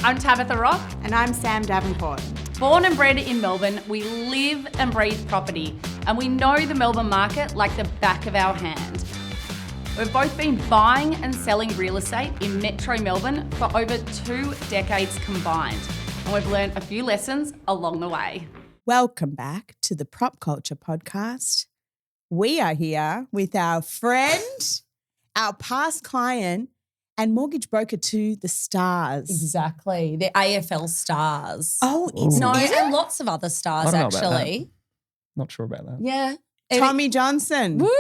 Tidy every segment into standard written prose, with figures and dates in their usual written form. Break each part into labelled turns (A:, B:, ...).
A: I'm Tabitha Rock.
B: And I'm Sam Davenport.
A: Born and bred in Melbourne, we live and breathe property, and we know the Melbourne market like the back of our hand. We've both been buying and selling real estate in Metro Melbourne for over 2 decades combined, and we've learned a few lessons along the way.
B: Welcome back to the Prop Culture Podcast. We are here with our friend, our past client, and mortgage broker to the stars.
C: Exactly. The AFL stars.
B: Oh,
C: and lots of other stars,
D: I don't know about
C: actually.
D: Not sure about that.
C: Yeah.
B: Tomi Johnson.
C: Woo!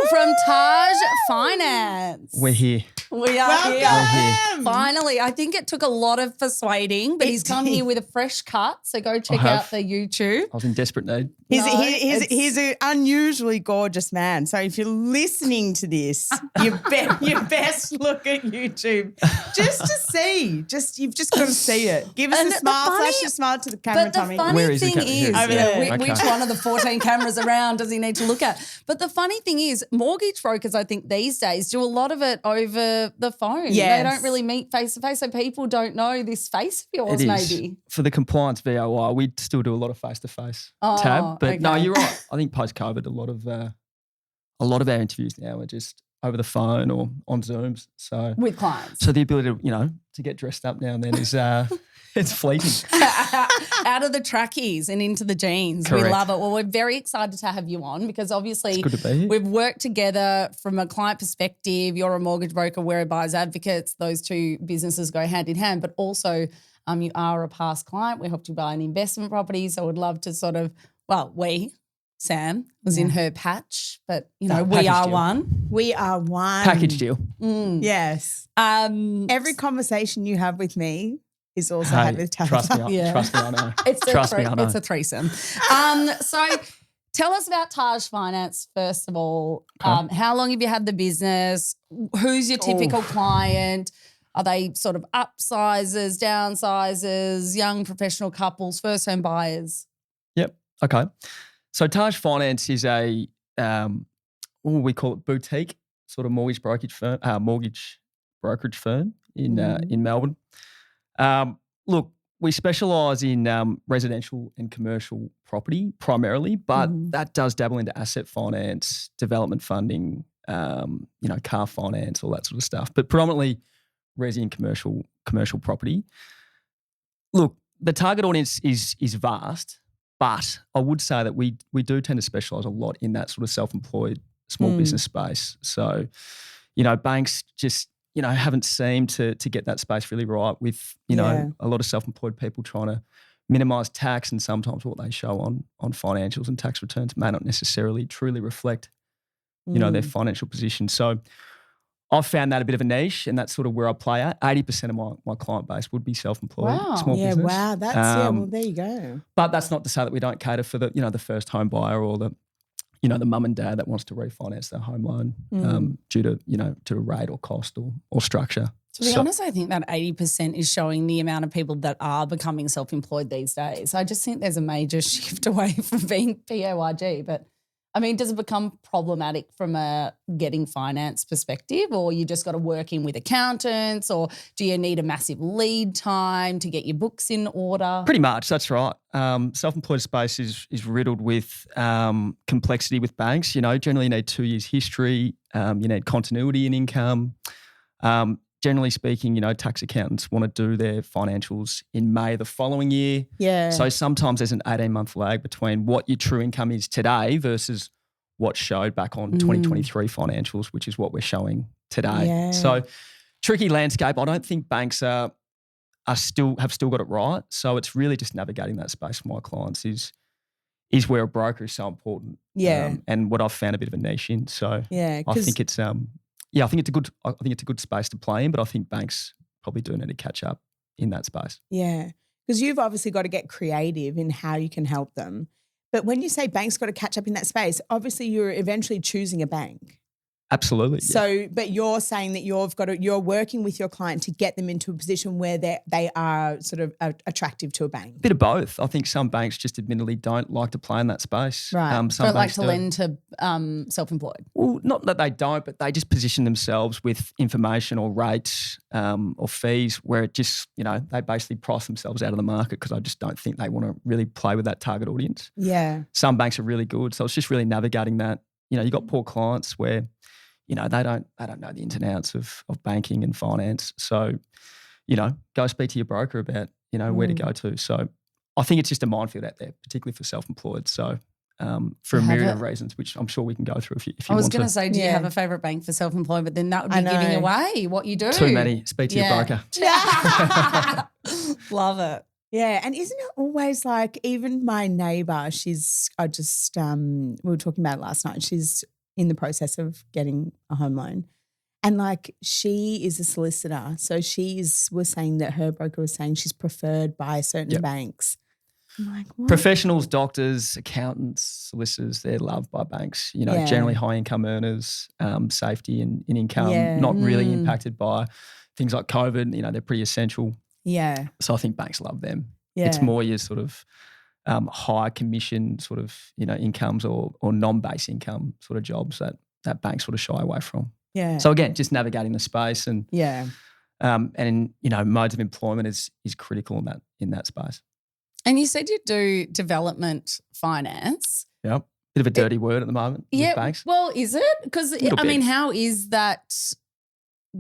C: From TAJ Finance.
D: We're here.
C: We are
B: Welcome.
C: here. Finally. I think it took a lot of persuading, but he's come here with a fresh cut. So go check out the YouTube.
D: I was in desperate need.
B: He's an unusually gorgeous man. So if you're listening to this, you best look at YouTube just to see. You've just got to see it. Give us a smile. Flash your smile to the camera, Tommy.
C: But the funny thing is,
B: Over there.
C: which one of the 14 cameras around does he need to look at? But the funny thing is, mortgage brokers, I think these days do a lot of it over the phone.
B: Yes.
C: They don't really meet face to face, so people don't know this face of yours.
D: It is.
C: Maybe
D: For the compliance VOI, we still do a lot of face-to-face
C: Oh,
D: tab. But no,
C: okay.
D: you're right. I think post-COVID, a lot of our interviews now are just over the phone or on Zooms. So
C: with clients.
D: the ability to get dressed up now and then is it's fleeting.
C: Out of the trackies and into the jeans.
D: Correct.
C: We love it. Well, we're very excited to have you on because obviously
D: It's good to be here.
C: we've worked together from a client perspective. You're a mortgage broker, we're a buyer's advocates. Those two businesses go hand in hand, but also you are a past client. We helped you buy an investment property. So I would love to Sam was in her patch, but we
D: package
C: are
D: deal.
C: one.
B: We are one.
D: Package deal.
B: Yes.
C: Um,
B: Every conversation you have with me is also
D: Hey,
B: had with Tabitha.
D: trust me,
C: Yeah.
D: trust me, I know.
C: It's
D: me, I know.
C: It's a threesome. So tell us about TAJ Finance, first of all.
D: Okay.
C: How long have you had the business? Who's your typical client? Are they sort of upsizers, downsizers, young professional couples, first-home buyers?
D: Yep. Okay. So TAJ Finance is a we call it boutique sort of mortgage brokerage firm in Melbourne. Look, we specialise in residential and commercial property primarily, but that does dabble into asset finance, development funding, car finance, all that sort of stuff. But predominantly resi and commercial property. Look, the target audience is vast, but I would say that we do tend to specialise a lot in that sort of self-employed small business space. So, banks just haven't seemed to get that space really right with, a lot of self-employed people trying to minimise tax, and sometimes what they show on financials and tax returns may not necessarily truly reflect, their financial position. So I've found that a bit of a niche, and that's sort of where I play at. 80% of my client base would be self-employed, small business.
B: Wow. That's well, there you go.
D: But that's not to say that we don't cater for the, the first home buyer or the, the mum and dad that wants to refinance their home loan due to, to a rate or cost or structure.
C: To be honest, I think that 80% is showing the amount of people that are becoming self-employed these days. I just think there's a major shift away from being PAYG. But, does it become problematic from a getting finance perspective, or you just got to work in with accountants, or do you need a massive lead time to get your books in order?
D: Pretty much, that's right. Self-employed space is riddled with complexity with banks. Generally you need 2 years history. You need continuity in income. Generally speaking, tax accountants want to do their financials in May the following year.
B: Yeah.
D: So sometimes there's an 18-month lag between what your true income is today versus what showed back on 2023 financials, which is what we're showing today.
B: Yeah.
D: So tricky landscape. I don't think banks have still got it right. So it's really just navigating that space for my clients is where a broker is so important.
B: Yeah.
D: And what I've found a bit of a niche in. So
B: Yeah.
D: I think it's I think it's a good space to play in, but I think banks probably do need to catch up in that space.
B: Yeah. Because you've obviously got to get creative in how you can help them. But when you say banks got to catch up in that space, obviously you're eventually choosing a bank.
D: Absolutely. Yeah.
B: So, but you're saying that you're working with your client to get them into a position where they are sort of attractive to a bank.
D: Bit of both. I think some banks just admittedly don't like to play in that space.
B: Right.
D: Some
C: Don't like
D: banks
C: to
D: do.
C: lend to self-employed.
D: Well, not that they don't, but they just position themselves with information or rates or fees where it just, they basically price themselves out of the market because I just don't think they want to really play with that target audience.
B: Yeah.
D: Some banks are really good. So it's just really navigating that. You got poor clients where, they don't know the ins and outs of banking and finance. So, go speak to your broker about, where to go to. So I think it's just a minefield out there, particularly for self-employed. So for a myriad of reasons, which I'm sure we can go through if you want to.
C: I was going to say, do you have a favourite bank for self-employed? But then that would be giving away what you do.
D: Too many. Speak to your broker.
C: Love it.
B: Yeah, and isn't it always like even my neighbour, we were talking about it last night, she's in the process of getting a home loan and like she is a solicitor. So was saying that her broker was saying she's preferred by certain banks. I'm like, what?
D: Professionals, doctors, accountants, solicitors, they're loved by banks, generally high income earners, safety and income, not really impacted by things like COVID, they're pretty essential.
B: Yeah.
D: So I think banks love them.
B: Yeah.
D: It's more your sort of high commission sort of, incomes or non-base income sort of jobs that banks sort of shy away from.
B: Yeah.
D: So again, just navigating the space and modes of employment is critical in that space.
C: And you said you do development finance.
D: Yep. Bit of a dirty word at the moment with banks.
C: Well, is it? Because, how is that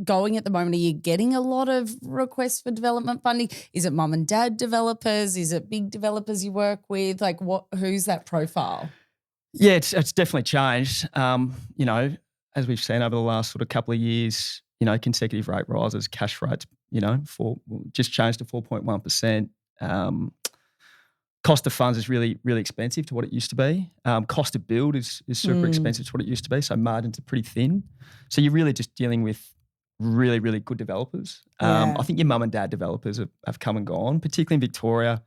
C: going at the moment? Are you getting a lot of requests for development funding? Is it mum and dad developers? Is it big developers you work with? Like who's that profile?
D: Yeah, it's definitely changed. As we've seen over the last sort of couple of years, consecutive rate rises, cash rates, just changed to 4.1%. Cost of funds is really, really expensive to what it used to be. Cost of build is super expensive to what it used to be. So margins are pretty thin. So you're really just dealing with really, really good developers. I think your mum and dad developers have come and gone, particularly in Victoria.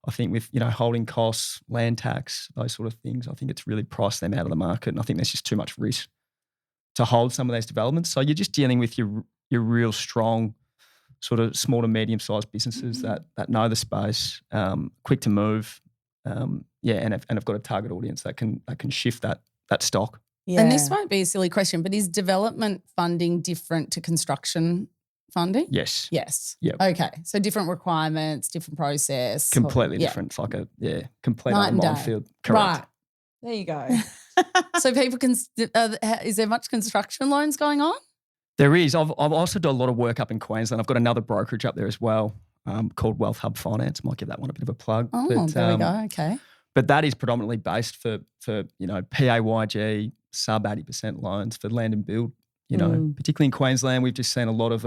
D: I think with, holding costs, land tax, those sort of things, I think it's really priced them out of the market. And I think there's just too much risk to hold some of those developments. So you're just dealing with your real strong sort of small to medium-sized businesses that know the space, quick to move, and have got a target audience that can shift that stock.
B: Yeah.
C: And this might be a silly question, but is development funding different to construction funding?
D: Yes.
C: Yes.
D: Yep.
C: Okay. So different requirements, different process.
D: Completely different. It's like complete
C: Night and day.
D: minefield. Correct.
C: Right. There you go. So people can, is there much construction loans going on?
D: There is. I've also done a lot of work up in Queensland. I've got another brokerage up there as well called Wealth Hub Finance. Might give that one a bit of a plug.
C: Oh,
D: but,
C: there we go. Okay.
D: But that is predominantly based for PAYG, sub 80% loans for land and build. Particularly in Queensland, we've just seen a lot of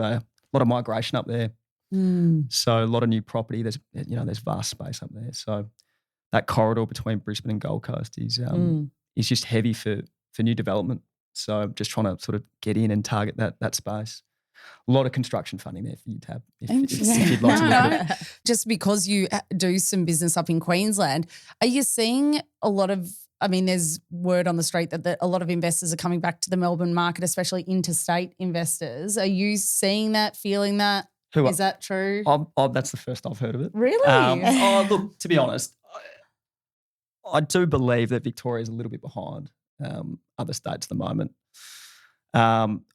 D: migration up there. So a lot of new property. There's vast space up there. So that corridor between Brisbane and Gold Coast is just heavy for new development. So I'm just trying to sort of get in and target that space. A lot of construction funding there for you to have if you'd like to look at it.
C: Just because you do some business up in Queensland, are you seeing a lot of, there's word on the street that a lot of investors are coming back to the Melbourne market, especially interstate investors. Are you seeing that, feeling that? Is that true?
D: That's the first I've heard of it.
C: Really?
D: Look, to be honest, I do believe that Victoria is a little bit behind other states at the moment.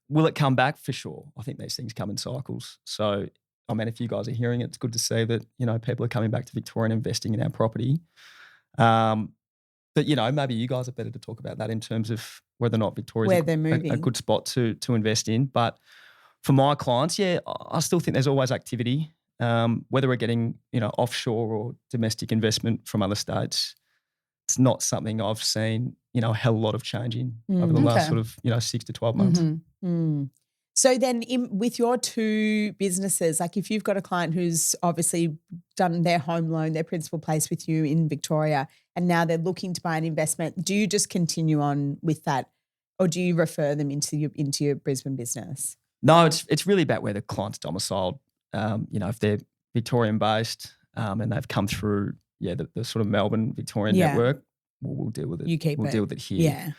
D: Will it come back? For sure. I think these things come in cycles. So, if you guys are hearing it, it's good to see that, people are coming back to Victoria and investing in our property. But, maybe you guys are better to talk about that in terms of whether or not Victoria is a good spot to invest in. But for my clients, I still think there's always activity. Whether we're getting, offshore or domestic investment from other states, it's not something I've seen, a hell of a lot of change in over the last sort of, 6 to 12 months.
B: So then with your two businesses, like if you've got a client who's obviously done their home loan, their principal place with you in Victoria, and now they're looking to buy an investment, do you just continue on with that or do you refer them into your Brisbane business?
D: No, it's really about where the client's domiciled. If they're Victorian based and they've come through the sort of Melbourne Victorian network, we'll deal with it.
B: You keep
D: we'll
B: it.
D: deal with it here.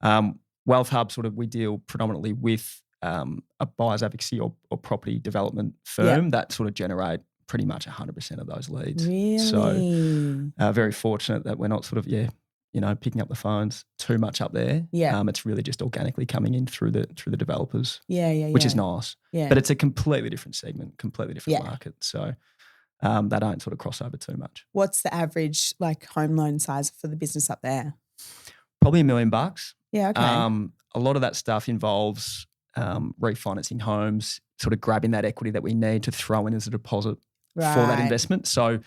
B: Yeah.
D: Wealth Hub we deal predominantly with a buyer's advocacy or property development firm that generate pretty much 100% of those leads.
B: Really?
D: So very fortunate that we're not picking up the phones too much up there.
B: Yeah.
D: It's really just organically coming in through the developers.
B: Yeah.
D: Which is nice.
B: Yeah.
D: But it's a completely different segment, completely different
B: Yeah.
D: market. So they don't cross over too much.
B: What's the average home loan size for the business up there?
D: Probably $1 million.
B: Yeah, okay.
D: A lot of that stuff involves refinancing homes, grabbing that equity that we need to throw in as a deposit for that
B: Right.
D: investment. So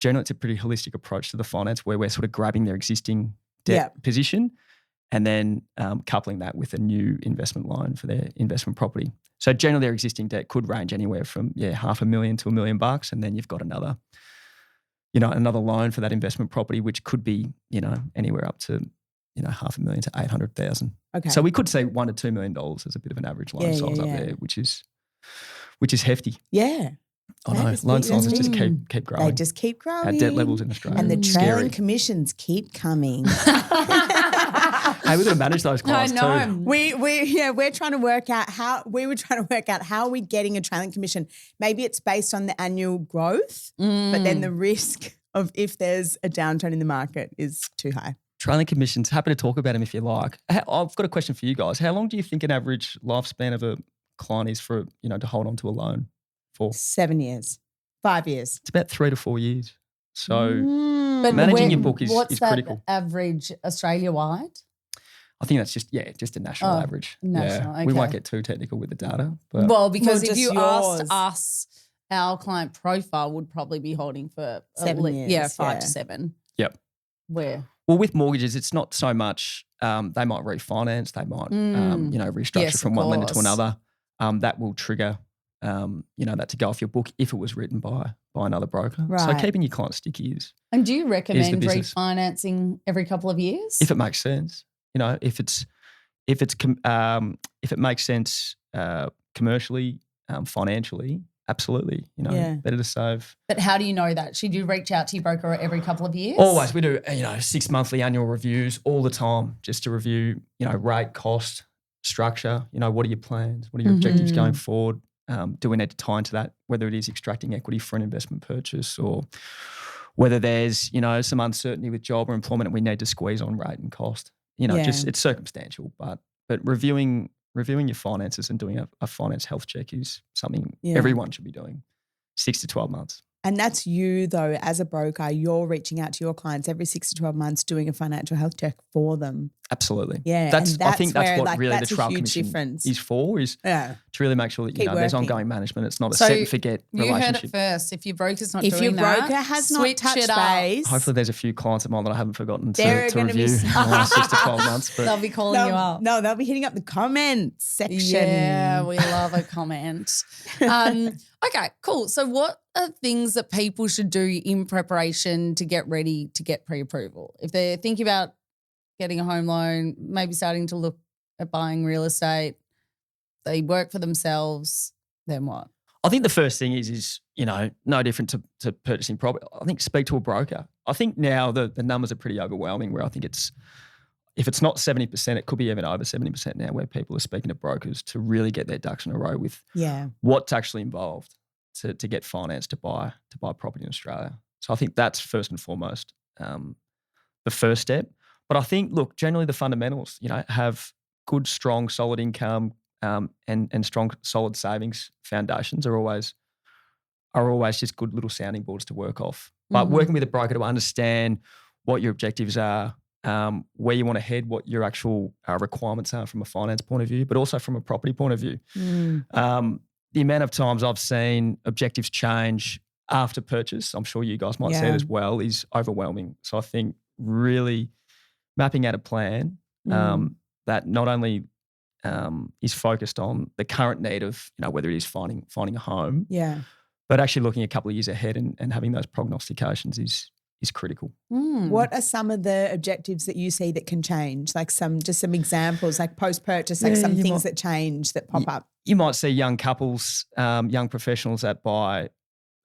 D: generally it's a pretty holistic approach to the finance where we're grabbing their existing debt position and then coupling that with a new investment loan for their investment property. So generally their existing debt could range anywhere from $500,000 to $1 million, and then you've got another loan for that investment property, which could be anywhere up to $500,000 to $800,000.
B: Okay.
D: So we could say $1 to $2 million as a bit of an average loan size up there, which is hefty.
B: Yeah.
D: I know. Loan sizes just keep growing.
B: They just keep growing.
D: Our debt levels in Australia.
B: And the
D: Scary.
B: trailing commissions keep coming.
D: Hey, we've got to manage those clients too.
B: We're trying to work out how are we getting a trailing commission. Maybe it's based on the annual growth, but then the risk of if there's a downturn in the market is too high.
D: Trailing commissions, happy to talk about them if you like. I've got a question for you guys. How long do you think an average lifespan of a client is for, to hold on to a loan for?
B: 7 years, 5 years.
D: It's about 3 to 4 years. So
C: But
D: managing your book is
C: what's
D: critical.
C: That average Australia-wide?
D: I think that's just a national average.
C: National,
D: We
C: okay.
D: won't get too technical with the data. But
C: Well, because if
B: just
C: you
B: yours.
C: asked us, our client profile would probably be holding for
B: 7 years,
C: 5
B: yeah.
C: to 7.
D: Yep.
C: Where?
D: Well, with mortgages, it's not so much they might refinance, they might restructure
C: Yes,
D: from
C: of
D: one lender to
C: course.
D: another. That will trigger that to go off your book if it was written by another broker. So
B: Right.
D: keeping your client sticky is
C: And do you recommend
D: business.
C: refinancing every couple of years?
D: if it makes sense. If it makes sense commercially, financially, absolutely. Better to save.
C: But how do you know that? Should you reach out to your broker every couple of years?
D: Always, we do 6 monthly annual reviews all the time, just to review rate, cost, structure. What are your plans? What are your objectives going forward? Do we need to tie into that, whether it is extracting equity for an investment purchase or whether there's some uncertainty with job or employment and we need to squeeze on rate and cost. Just it's circumstantial, but reviewing your finances and doing a finance health check is something everyone should be doing 6 to 12 months.
B: And that's you, though, as a broker, you're reaching out to your clients every 6 to 12 months doing a financial health check for them.
D: Absolutely.
B: Yeah.
D: I think that's
B: where,
D: what really
B: that's
D: the
B: a
D: trial
B: huge
D: commission
B: difference.
D: is for, is
B: Yeah.
D: to really make sure that
B: Keep
D: there's
B: working.
D: ongoing management. It's not a
C: So
D: set and forget
C: you heard
D: relationship.
C: it first. If your broker's not
B: If
C: doing
B: your
C: that,
B: broker has not
C: switch
B: touched
C: it up.
B: base,
D: Hopefully there's a few clients of mine that I haven't forgotten
B: There are
D: to
B: gonna be
D: review in
B: some-
D: the last 6 to 12 months.
C: They'll
D: But
C: be calling you up.
B: no, they'll be hitting up the comments section.
C: Yeah, we love a comment. Okay, cool. So what are things that people should do in preparation to get ready to get pre-approval? If they're thinking about getting a home loan, maybe starting to look at buying real estate, they work for themselves, then what?
D: I think the first thing is no different to purchasing property. I think speak to a broker. I think now the numbers are pretty overwhelming where I think if it's not 70%, it could be even over 70% now where people are speaking to brokers to really get their ducks in a row with what's actually involved to get finance to buy property in Australia. So I think that's first and foremost the first step. But I think, look, generally the fundamentals, have good, strong, solid income and strong, solid savings foundations are always just good little sounding boards to work off. But working with a broker to understand what your objectives are, where you want to head, what your actual requirements are from a finance point of view, but also from a property point of view. The amount of times I've seen objectives change after purchase, I'm sure you guys might see it as well, is overwhelming. So I think really mapping out a plan that not only is focused on the current need of, whether it is finding a home, but actually looking a couple of years ahead and having those prognostications is critical.
B: What are some of the objectives that you see that can change? Like some examples, like post-purchase, like some things that change that pop up.
D: You might see young couples, young professionals that buy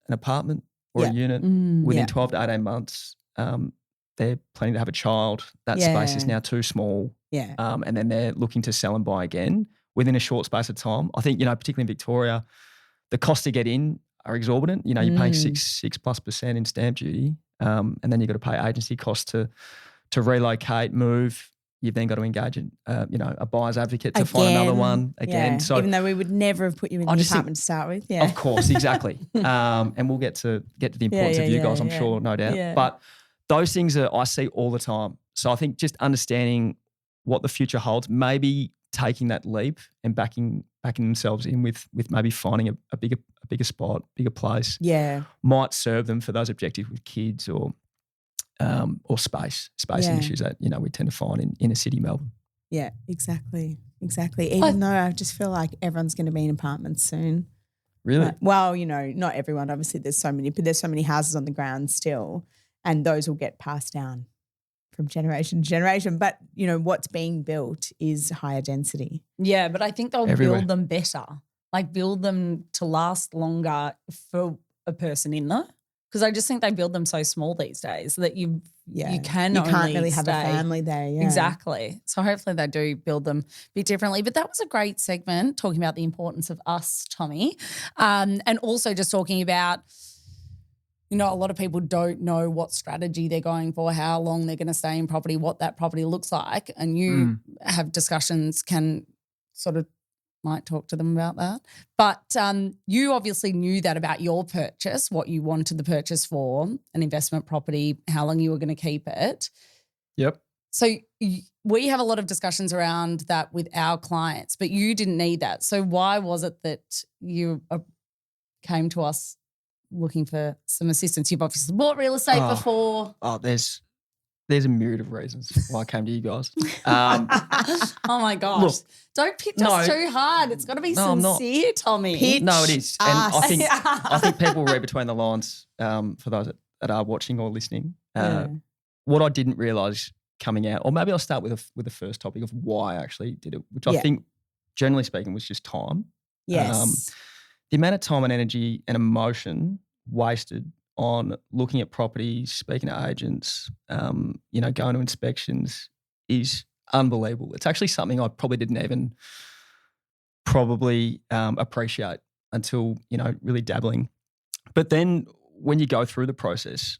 D: an apartment or a unit within 12 to 18 months. They're planning to have a child. That space is now too small.
B: Yeah.
D: and then they're looking to sell and buy again within a short space of time. I think, particularly in Victoria, the costs to get in are exorbitant. You're paying 6+% in stamp duty, and then you've got to pay agency costs to relocate, move. You've then got to engage in, a buyer's advocate to find another one again.
B: Yeah.
D: So
B: even though we would never have put you in the apartment to start with. Yeah.
D: Of course, exactly. And we'll get to the importance of you guys, I'm sure, no doubt.
B: Yeah.
D: But those things I see all the time. So I think just understanding what the future holds, maybe taking that leap and backing themselves in with maybe finding a bigger spot, bigger place.
B: Yeah.
D: Might serve them for those objectives with kids or spacing issues that we tend to find in inner city Melbourne.
B: Yeah, exactly. Even though I just feel like everyone's going to be in apartments soon.
D: Really?
B: Well, not everyone. Obviously, there's so many houses on the ground still, and those will get passed down from generation to generation. But what's being built is higher density.
C: Yeah, but I think they'll
D: Everywhere.
C: build them better, like build them to last longer for a person in there. Because I just think they build them so small these days that you can't
B: really have a family there. Yeah.
C: Exactly. So hopefully they do build them a bit differently. But that was a great segment talking about the importance of us, Tomi, and also just talking about, a lot of people don't know what strategy they're going for, how long they're going to stay in property, what that property looks like, and you have discussions, might talk to them about that. But you obviously knew that about your purchase, what you wanted the purchase for, an investment property, how long you were going to keep it.
D: Yep.
C: So we have a lot of discussions around that with our clients, but you didn't need that. So why was it that you came to us looking for some assistance? You've obviously bought real estate before.
D: Oh, there's a myriad of reasons why I came to you guys.
C: Oh my gosh.
D: Look,
C: don't pitch us too hard. It's got to be sincere, Tomi.
D: No, it is. And I think people read between the lines for those that are watching or listening. What I didn't realise coming out, or maybe I'll start with the first topic of why I actually did it, which I think, generally speaking, was just time.
B: Yes.
D: The amount of time and energy and emotion wasted on looking at properties, speaking to agents, going to inspections is unbelievable. It's actually something I probably didn't even appreciate until, really dabbling. But then when you go through the process,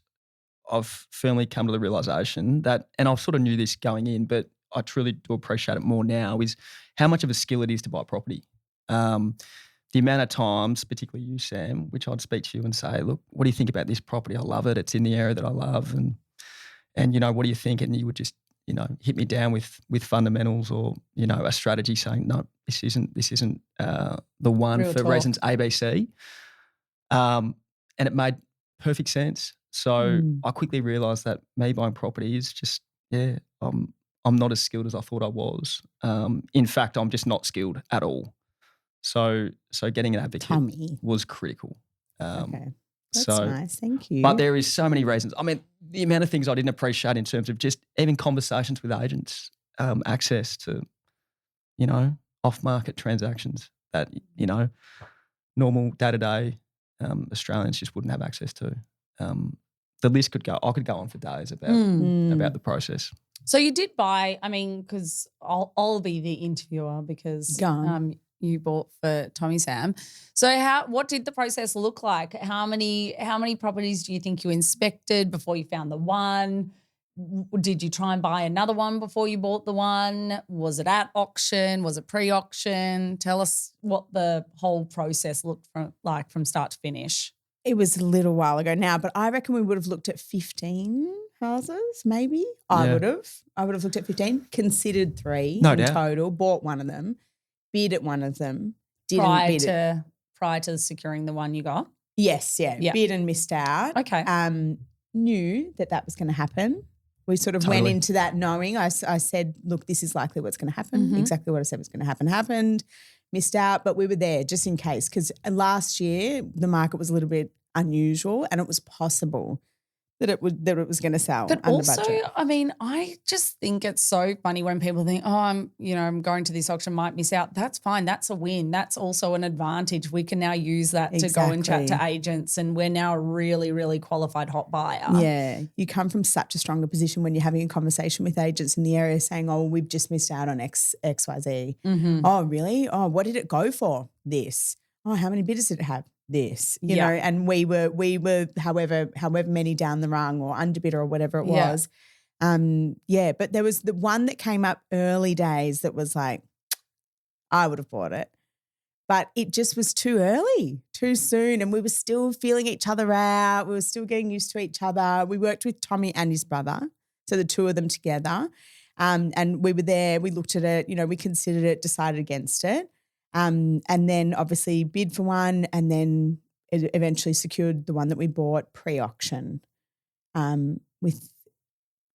D: I've firmly come to the realisation that, and I sort of knew this going in, but I truly do appreciate it more now, is how much of a skill it is to buy property. The amount of times, particularly you, Sam, which I'd speak to you and say, look, what do you think about this property? I love it. It's in the area that I love. And what do you think? And you would just, hit me down with fundamentals or, a strategy saying, no, this isn't the one
C: Real
D: for
C: talk.
D: reasons ABC. And it made perfect sense. So I quickly realised that me buying property is just, I'm not as skilled as I thought I was. In fact, I'm just not skilled at all. So getting an advocate
B: Tomi.
D: was critical.
B: Okay. That's nice. Thank you.
D: But there is so many reasons. I mean, the amount of things I didn't appreciate in terms of just even conversations with agents, access to, off-market transactions that, normal day-to-day Australians just wouldn't have access to. The list could go. I could go on for days about the process.
C: So you did buy, because I'll be the interviewer because
B: Go on.
C: you bought for Tomi Sam. So what did the process look like? How many properties do you think you inspected before you found the one? Did you try and buy another one before you bought the one? Was it at auction? Was it pre-auction? Tell us what the whole process looked like from start to finish.
B: It was a little while ago now, but I reckon we would have looked at 15 houses, maybe. I would have looked at 15, considered 3
D: No
B: in
D: doubt.
B: total, bought one of them, bid at one of them, didn't bid it.
C: Prior to securing the one you got?
B: Yes,
C: Yeah.
B: bid and missed out.
C: Okay.
B: Knew that was going to happen. We sort of went into that knowing. I said, look, this is likely what's going to happen. Exactly what I said was going to happen happened. Missed out, but we were there just in case, because last year the market was a little bit unusual and it was possible that it was going to sell
C: But
B: under
C: also,
B: budget.
C: I mean, I just think it's so funny when people think, oh, I'm going to this auction, might miss out. That's fine. That's a win. That's also an advantage. We can now use that to go and chat to
B: Exactly.
C: agents, and we're now a really, really qualified hot buyer.
B: Yeah, you come from such a stronger position when you're having a conversation with agents in the area saying, oh, we've just missed out on XYZ.
C: Mm-hmm.
B: Oh, really? Oh, what did it go for? This. Oh, how many bidders did it have? This, you
C: Yeah.
B: know, and we were however many down the rung or underbidder or whatever it
C: Yeah.
B: was. But there was the one that came up early days that was like, I would have bought it. But it just was too early, too soon. And we were still feeling each other out. We were still getting used to each other. We worked with Tommy and his brother, so the two of them together. And we were there, we looked at it, you know, we considered it, decided against it. And then obviously bid for one, and then it eventually secured the one that we bought pre-auction with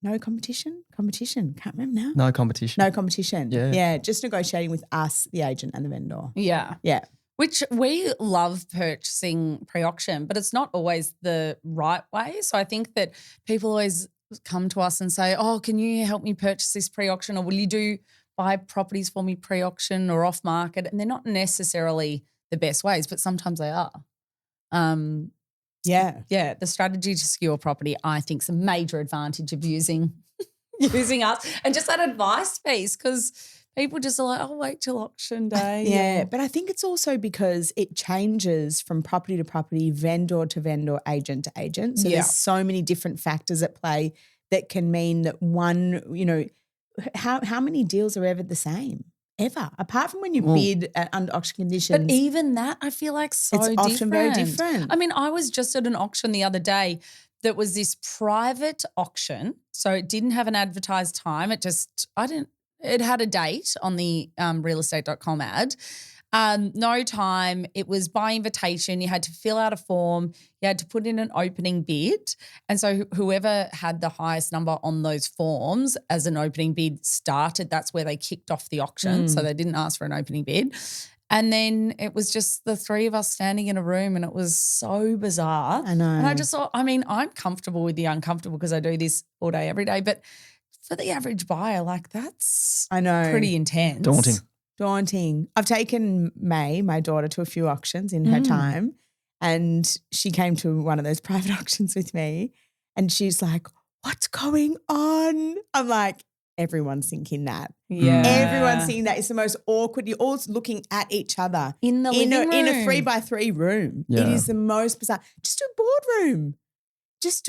B: no competition. Can't remember now.
D: No competition.
B: No competition.
D: Yeah.
B: Yeah, just negotiating with us, the agent and the vendor.
C: Yeah.
B: Yeah.
C: Which we love purchasing pre-auction, but it's not always the right way. So I think that people always come to us and say, oh, can you help me purchase this pre-auction, or will you buy properties for me pre-auction or off market? And they're not necessarily the best ways, but sometimes they are.
B: Yeah.
C: Yeah, the strategy to secure property, I think, is a major advantage of using us, and just that advice piece, because people just are like, oh, wait till auction day.
B: Yeah,
C: or-
B: but I think it's also because it changes from property to property, vendor to vendor, agent to agent. So
C: Yeah.
B: there's so many different factors at play that can mean that one, you know, how many deals are ever the same? Ever. Apart from when you bid under auction conditions.
C: But even that, I feel like so
B: it's
C: different.
B: often very different.
C: I mean, I was just at an auction the other day that was this private auction. So it didn't have an advertised time. It had a date on the realestate.com ad. No time. It was by invitation. You had to fill out a form. You had to put in an opening bid. And so whoever had the highest number on those forms as an opening bid started, that's where they kicked off the auction. So they didn't ask for an opening bid. And then it was just the three of us standing in a room, and it was so bizarre.
B: I know.
C: And I just thought, I mean, I'm comfortable with the uncomfortable because I do this all day, every day. But for the average buyer, like, that's
B: I know.
C: pretty intense.
B: Daunting. I've taken May, my daughter, to a few auctions in her time, and she came to one of those private auctions with me, and she's like, what's going on? I'm like, everyone's thinking that.
C: Yeah.
B: Everyone's thinking that. It's the most awkward. You're all looking at each other
C: In the living room.
B: in a 3x3 room.
D: Yeah.
B: It is the most bizarre. Just do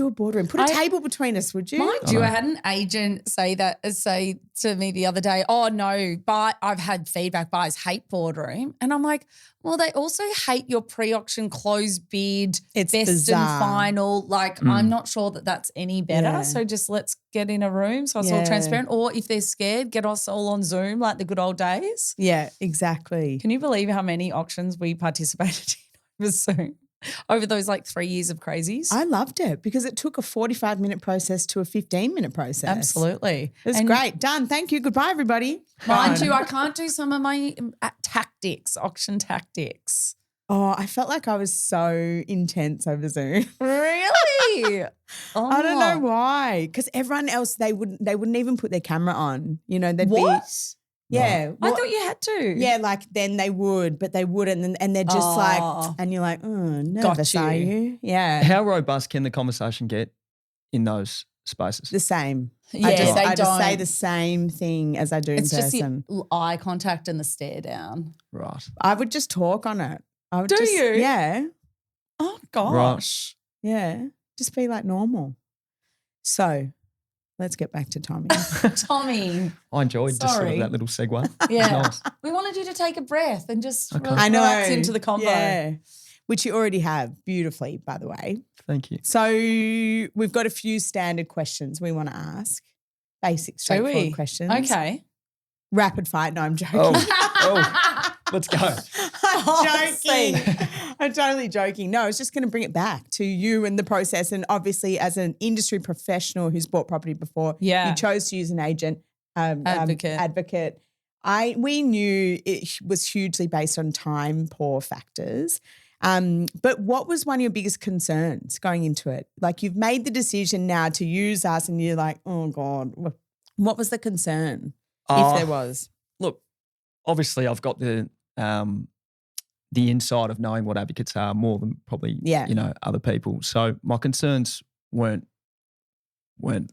B: a boardroom. Put a table between us, would you?
C: Mind you, I had an agent say to me the other day, oh, no, but I've had feedback, buyers hate boardroom. And I'm like, well, they also hate your pre-auction closed bid,
B: It's
C: best
B: bizarre.
C: and final. Like, I'm not sure that that's any better.
B: Yeah.
C: So just let's get in a room so it's all
B: Yeah.
C: transparent. Or if they're scared, get us all on Zoom like the good old days.
B: Yeah, exactly.
C: Can you believe how many auctions we participated in over Zoom? Over those 3 years of crazies?
B: I loved it because it took a 45-minute process to a 15-minute process.
C: Absolutely.
B: It was great. Done. Thank you. Goodbye, everybody.
C: Mind
B: Bye.
C: you, I can't do some of my auction tactics.
B: Oh, I felt like I was so intense over Zoom.
C: Really? Oh.
B: I don't know why. Because everyone else, they wouldn't even put their camera on. You know, they'd
C: What?
B: be. Yeah.
C: I thought you had to.
B: Yeah, then they would, but they wouldn't. And they're just
C: Oh.
B: and you're like, oh, nervous,
C: you.
B: are you? Yeah.
D: How robust can the conversation get in those spaces?
B: The same.
C: Yeah,
B: I just
C: they
B: say
C: don't.
B: the same thing as I do
C: It's
B: in
C: just
B: person.
C: the eye contact and the stare down.
D: Right.
B: I would just talk on it. I would
C: Do
B: just,
C: you?
B: Yeah.
C: Oh, gosh.
B: Yeah. Just be like normal. So let's get back to Tommy.
C: Tommy.
D: I enjoyed just sort
C: Sorry.
D: of that little segue.
C: Yeah.
D: Nice.
C: We wanted you to take a breath and just
D: Okay.
B: I know.
C: relax into the combo.
B: Yeah. Which you already have beautifully, by the way.
D: Thank you.
B: So we've got a few standard questions we want to ask. Basic,
C: Do we?
B: straightforward questions.
C: Okay.
B: Rapid fire. No, I'm joking.
D: Let's go.
B: I'm joking. I'm totally joking. No, I was just going to bring it back to you and the process. And obviously, as an industry professional who's bought property before,
C: Yeah.
B: you chose to use an agent, advocate. We knew it was hugely based on time poor factors. But what was one of your biggest concerns going into it? Like you've made the decision now to use us and you're like, oh God, what was the concern if there was?
D: Look, obviously I've got the insight of knowing what advocates are more than probably, other people. So my concerns weren't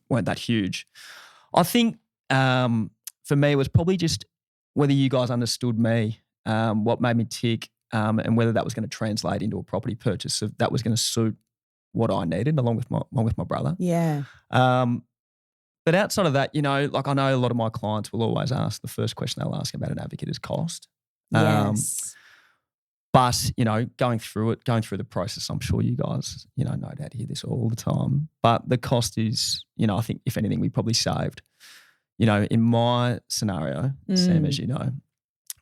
D: that huge. I think for me it was probably just whether you guys understood me, what made me tick, and whether that was going to translate into a property purchase, so that was going to suit what I needed along with my brother.
B: Yeah.
D: But outside of that, like I know a lot of my clients will always ask, the first question they'll ask about an advocate is cost.
B: Yes.
D: But, going through the process, I'm sure you guys, no doubt hear this all the time. But the cost is, I think if anything, we probably saved. In my scenario, Sam, as you know,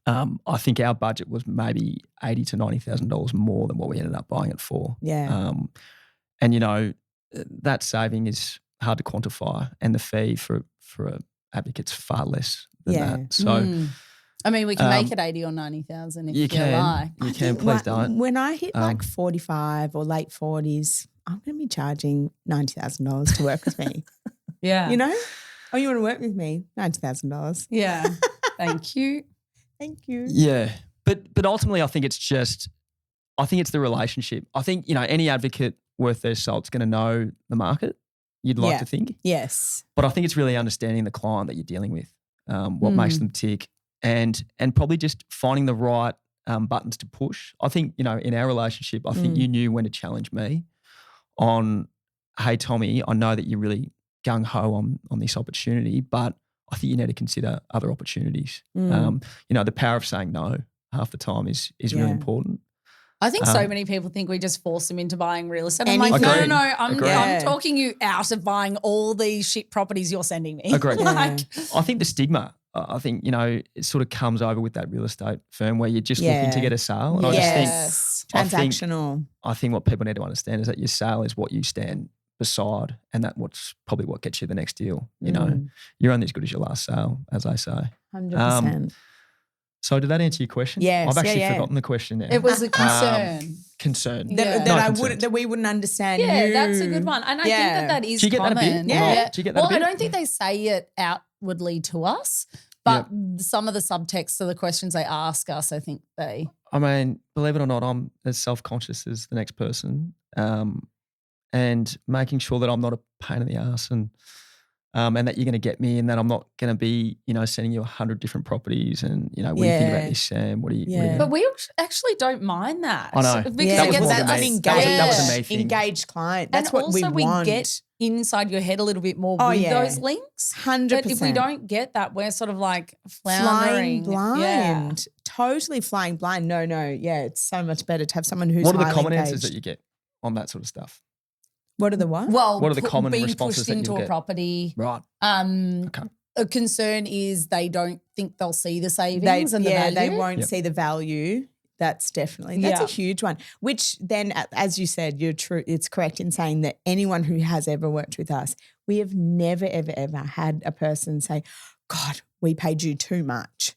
D: I think our budget was maybe $80,000 to $90,000 more than what we ended up buying it for.
B: Yeah.
D: And that saving is hard to quantify, and the fee for an advocate's far less than that. So.
C: I mean, we can make it 80 or 90,000 if you like.
D: You can, please don't.
B: When I hit like 45 or late 40s, I'm going to be charging $90,000 to work with me.
C: Yeah.
B: Oh, you want to work with me? $90,000.
C: Yeah. Thank you.
B: Thank you.
D: Yeah. But ultimately I think it's the relationship. I think, any advocate worth their salt is going to know the market, you'd like to think.
B: Yes.
D: But I think it's really understanding the client that you're dealing with, what makes them tick. And probably just finding the right buttons to push. I think, in our relationship, I think you knew when to challenge me on, hey, Tomi, I know that you're really gung-ho on this opportunity, but I think you need to consider other opportunities. The power of saying no half the time is really important.
C: I think so many people think we just force them into buying real estate. I'm like,
D: Agreed.
C: no, I'm talking you out of buying all these shit properties you're sending me.
D: Agreed. I think the stigma, I think, it sort of comes over with that real estate firm where you're just looking to get a sale. And I just think
B: transactional.
D: I think what people need to understand is that your sale is what you stand beside, and what's probably what gets you the next deal. You're only as good as your last sale, as I say.
B: 100%.
D: So did that answer your question?
B: Yes.
D: I've actually forgotten the question now.
C: It was a concern.
B: That we wouldn't understand.
C: Yeah,
B: you.
C: that's a good one. And I think that is
D: Do you get
C: common.
D: that a bit?
B: Yeah.
D: Do you get that a bit?
C: I don't think they say it outwardly to us, but some of the subtext of the questions they ask us, I think they.
D: I mean, believe it or not, I'm as self-conscious as the next person, and making sure that I'm not a pain in the ass and that you're going to get me, and that I'm not going to be, sending you 100 different properties and, what do you think about this, Sam? What do you
C: But we actually don't mind that.
D: I know.
C: Because
D: That was a me thing.
B: Engaged client. That's
C: and
B: what we
C: want.
B: want.
C: We get inside your head a little bit more with those links.
B: 100%.
C: But if we don't get that, we're sort of like floundering.
B: Flying blind.
C: Yeah.
B: Totally flying blind. No. Yeah, it's so much better to have someone who's
D: What are the
B: highly
D: common
B: engaged.
D: answers that you get on that sort of stuff?
B: What are the what?
C: Well,
D: what are the common
C: being
D: responses
C: pushed
D: that
C: into
D: you'll
C: a
D: get?
C: property.
D: Right.
C: Okay. A concern is they don't think they'll see the savings and the value.
B: They won't see the value. That's a huge one. Which then, as you said, you're true. It's correct in saying that anyone who has ever worked with us, we have never, ever, ever had a person say, God, we paid you too much.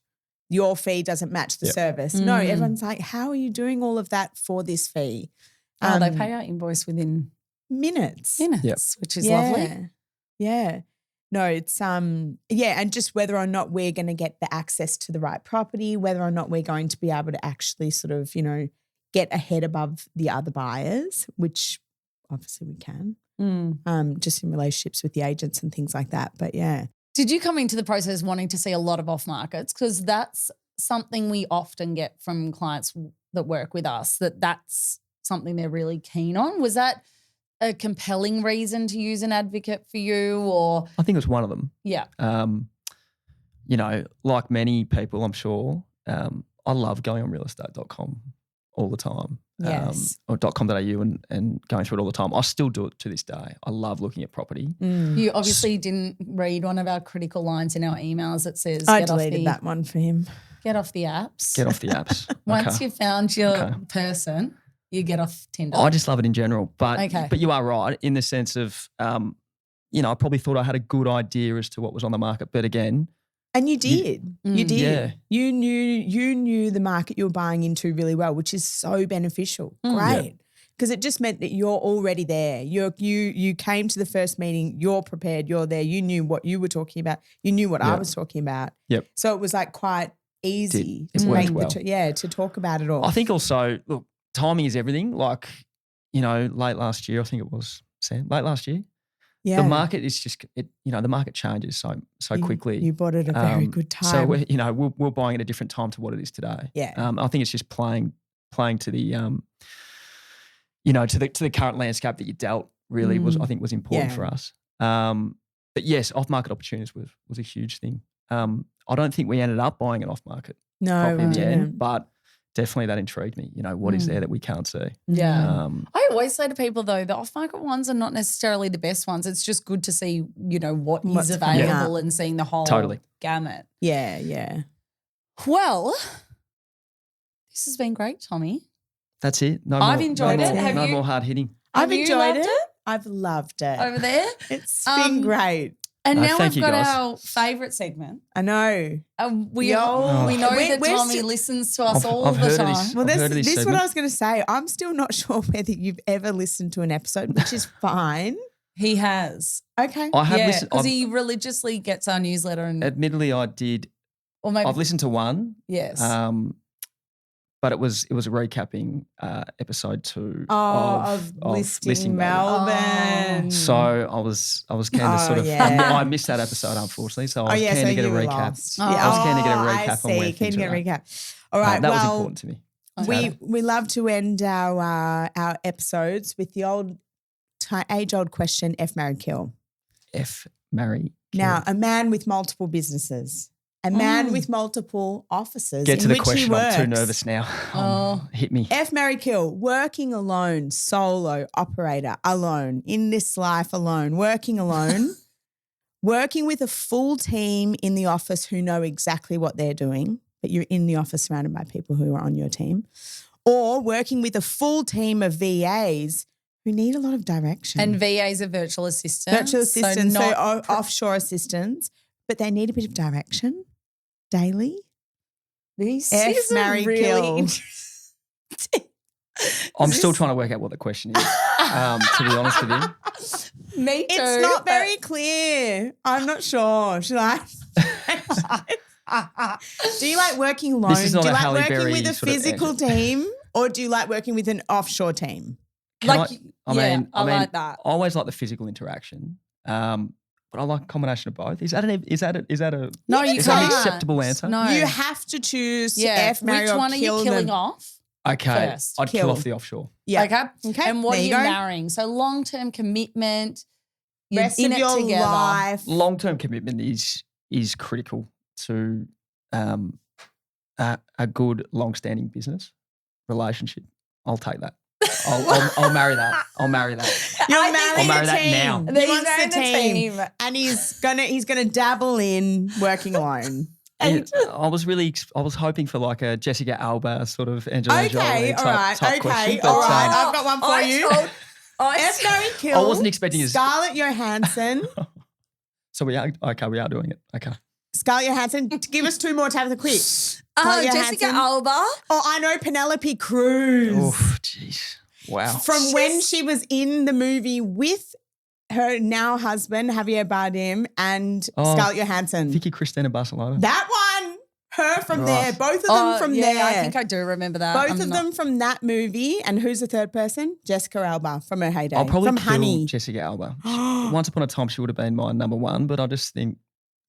B: Your fee doesn't match the service. No, everyone's like, how are you doing all of that for this fee?
C: They pay our invoice within
B: minutes,
C: which is lovely.
B: Yeah. No, it's and just whether or not we're going to get the access to the right property, whether or not we're going to be able to actually sort of, get ahead above the other buyers, which obviously we can, just in relationships with the agents and things like that. But yeah.
C: Did you come into the process wanting to see a lot of off markets? Because that's something we often get from clients that work with us, that's something they're really keen on. Was that a compelling reason to use an advocate for you, or?
D: I think it was one of them.
C: Yeah.
D: Like many people, I'm sure, I love going on realestate.com all the time.
B: Yes.
D: Or .com.au and going through it all the time. I still do it to this day. I love looking at property.
C: You obviously didn't read one of our critical lines in our emails that says,
B: I deleted that one for him.
C: Get off the apps.
D: Get off the apps.
C: Once you've found your person, you get off Tinder.
D: I just love it in general. But you are right in the sense of, I probably thought I had a good idea as to what was on the market. But again,
B: And you did. You did.
D: Yeah.
B: You knew the market you were buying into really well, which is so beneficial. Great. Because it just meant that you're already there. You came to the first meeting, you're prepared, you're there, you knew what you were talking about, you knew what I was talking about.
D: Yep.
B: So it was like quite easy
D: It
B: to
D: worked
B: make
D: well.
B: to talk about it all.
D: I think also, look, timing is everything. Like, late last year, I think it was, Sam, late last year.
B: Yeah.
D: The market is just, the market changes so quickly.
B: You bought it at a very good time.
D: So we're buying at a different time to what it is today.
B: Yeah.
D: I think it's just playing to the, to the current landscape that you dealt really was important for us. But yes, off market opportunities was a huge thing. I don't think we ended up buying an off market property in the end, but definitely that intrigued me. What is there that we can't see?
C: Yeah. I always say to people though, the off-market ones are not necessarily the best ones. It's just good to see, what's available and seeing the whole gamut.
B: Yeah, yeah.
C: Well, this has been great, Tomi.
D: That's it.
C: I've enjoyed it. Have
D: no
C: you?
D: more hard hitting.
B: I've
C: Have you
B: enjoyed
C: loved
B: it. I've loved it.
C: Over there?
B: It's been great.
C: And now
D: thank
C: we've
D: you,
C: got
D: guys.
C: our favourite segment.
B: I know.
C: We know that
B: we're
C: Tomi
B: still-
C: listens to us all
D: I've
C: the
D: heard of
C: time.
D: this.
B: Well,
D: I've
B: this
D: heard of this
B: is what
D: segment.
B: I was going to say. I'm still not sure whether you've ever listened to an episode, which is fine.
C: He has.
B: Okay.
D: I have
C: Yeah,
D: listened.
C: because he religiously gets our newsletter and
D: Admittedly, I did.
C: or maybe
D: I've listened to one.
C: yes.
D: But it was recapping episode 2
B: of listing Melbourne.
D: So I was keen to sort of.
B: yeah.
D: I missed that episode unfortunately, so I was keen
B: so
D: to get a
B: you were
D: recap.
B: lost.
D: I was keen to get a
B: I
D: recap on where
B: see. Keen
D: things
B: to get a
D: were at.
B: recap. All right.
D: That was
B: well,
D: important to me.
B: we love to end our episodes with the age-old question: F, marry, kill.
D: F, marry, kill.
B: Now, a man with multiple businesses, a man with multiple offices.
D: Get to
B: in
D: the
B: which
D: question.
B: He
D: I'm
B: works.
D: too nervous now. Hit me.
B: F, marry, kill. Working alone, solo, operator, alone, in this life alone, working alone, working with a full team in the office who know exactly what they're doing, but you're in the office surrounded by people who are on your team, or working with a full team of VAs who need a lot of direction.
C: and VAs are virtual assistants.
B: Virtual assistants, so,
C: not
B: offshore assistants, but they need a bit of direction daily.
C: This
B: F,
C: is a
B: marry,
C: really
B: kill.
C: interesting-
D: I'm still trying to work out what the question is. To be honest with you,
C: Me too.
B: It's not
C: but-
B: very clear. I'm not sure. Should I? Do you like working alone?
D: This is not
B: do you
D: a
B: like
D: Halle
B: working
D: Berry
B: with a
D: sort of
B: physical
D: answer.
B: team, or do you like working with an offshore team?
D: Can
C: Like,
D: I
C: yeah,
D: mean,
C: I like that.
D: I always like the physical interaction, but I like a combination of both. Is that a
C: No, you
D: is that an
C: can't.
D: acceptable answer?
C: No.
B: You have to choose
C: Yeah.
B: F, marry,
C: Which
B: or
C: one are you
B: kill
C: killing
B: them.
C: off?
D: Okay,
C: First.
D: I'd
B: Kill.
D: kill off the offshore.
B: Yeah.
C: Okay. And what
B: there
C: are
B: you
C: you
B: go.
C: marrying? So long-term commitment. You're
B: Rest
C: in
B: of
C: it
B: your
C: together.
B: life.
D: Long-term commitment is critical to a good, long-standing business relationship. I'll take that. I'll marry that. I'll marry that.
B: You're
C: I think-
B: marrying
D: I'll marry
B: the
D: that
B: team.
D: now.
B: He
C: He's
B: wants
C: marrying
B: the
C: the
B: team,
C: team.
B: and he's gonna dabble in working alone.
D: I was hoping for like a Jessica Alba sort of Angelina Jolie
B: Okay, all right,
D: type
B: okay,
D: question.
B: all
D: but,
B: right. I've got one for you.
C: I
B: F, marry, kill.
D: I wasn't expecting you.
B: Scarlett Johansson.
D: So we are doing it. Okay.
B: Scarlett Johansson. Give us 2 more tabs of quick. Scarlett
C: Jessica
B: Johansson.
C: Alba.
B: Oh, I know Penelope Cruz.
D: Oh, jeez. Wow.
B: From when she was in the movie with her now husband, Javier Bardem, and Scarlett Johansson.
D: Vicky Cristina Barcelona.
B: That one. Her from
D: Right.
B: there. Both of them from
C: yeah,
B: there.
C: I think I do remember that.
B: Both of them from that movie. And who's the third person? Jessica Alba from her heyday.
D: I'll probably
B: from
D: kill
B: Honey.
D: Jessica Alba. Once upon a time, she would have been my number one, but I just think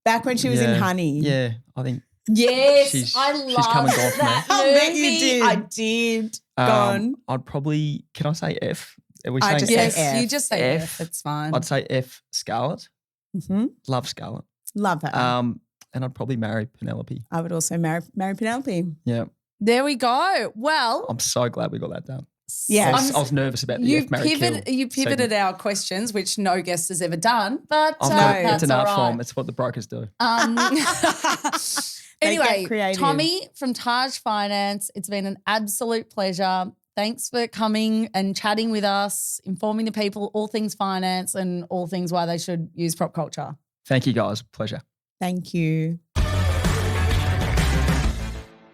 B: Back when she was in Honey.
D: Yeah, I think
C: Yes,
D: She's
C: I
D: come
C: love
D: and gone from
C: that
B: I
C: movie.
B: bet you did. I did. Go on.
D: I'd probably. Can I say F? Are we
B: I
D: saying
B: just
D: F?
B: say
C: Yes,
B: F.
C: you just say F. It's fine.
D: I'd say F. Scarlett.
B: Mm-hmm.
D: Love Scarlett.
B: Love her.
D: And I'd probably marry Penelope.
B: I would also marry Penelope.
D: Yeah,
C: There we go. Well,
D: I'm so glad we got that done.
B: Yeah.
D: I was nervous about the
C: you
D: F. Marry, kill
C: pivoted
D: segment.
C: our questions, which no guest has ever done, but
D: I've
C: that's
D: got, it's an art
C: all
D: form.
C: right.
D: It's what the brokers do.
B: They get
C: Anyway,
B: creative.
C: Tomi from TAJ Finance, it's been an absolute pleasure. Thanks for coming and chatting with us, informing the people all things finance and all things why they should use prop culture.
D: Thank you, guys. Pleasure.
B: Thank you.